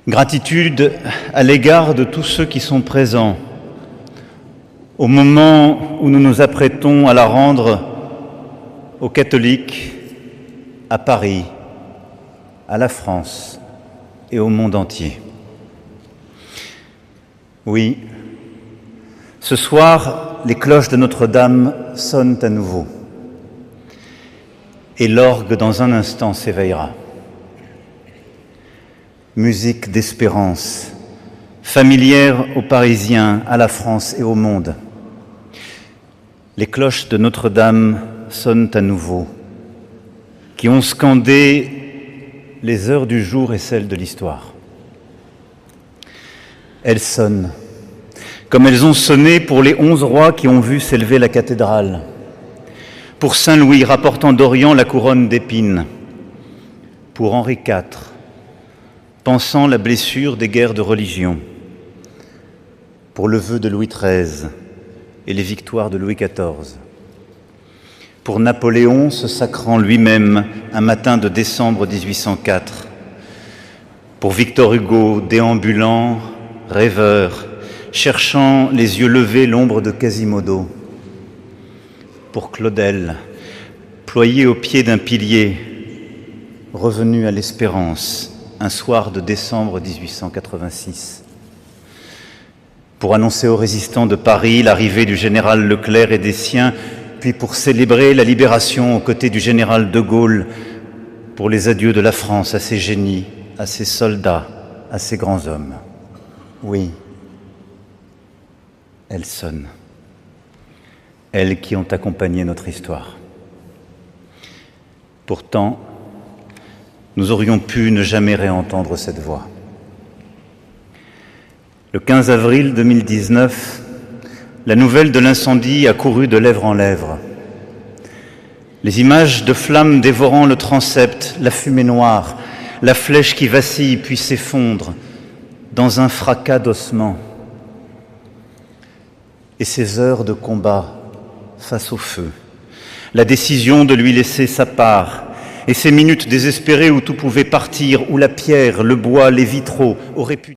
Gratitude à l'égard de tous ceux qui sont présents au moment où nous nous apprêtons à la rendre aux catholiques, à Paris, à la France et au monde entier. Oui, ce soir, les cloches de Notre-Dame sonnent à nouveau et l'orgue dans un instant s'éveillera. Musique d'espérance, familière aux Parisiens, à la France et au monde. Les cloches de Notre-Dame sonnent à nouveau, qui ont scandé les heures du jour et celles de l'histoire. Elles sonnent, comme elles ont sonné pour les 11 rois qui ont vu s'élever la cathédrale, pour Saint-Louis rapportant d'Orient la couronne d'épines, pour Henri IV, pensant la blessure des guerres de religion, pour le vœu de Louis XIII et les victoires de Louis XIV, pour Napoléon se sacrant lui-même un matin de décembre 1804, pour Victor Hugo déambulant, rêveur, cherchant les yeux levés l'ombre de Quasimodo, pour Claudel, ployé au pied d'un pilier, revenu à l'espérance, un soir de décembre 1886, pour annoncer aux résistants de Paris l'arrivée du général Leclerc et des siens, puis pour célébrer la libération aux côtés du général de Gaulle, pour les adieux de la France à ses génies, à ses soldats, à ses grands hommes. Oui, elles sonnent, elles qui ont accompagné notre histoire. Pourtant, nous aurions pu ne jamais réentendre cette voix. Le 15 avril 2019, la nouvelle de l'incendie a couru de lèvre en lèvre. Les images de flammes dévorant le transept, la fumée noire, la flèche qui vacille puis s'effondre dans un fracas d'ossements. Et ces heures de combat face au feu, la décision de lui laisser sa part, et ces minutes désespérées où tout pouvait partir, où la pierre, le bois, les vitraux auraient pu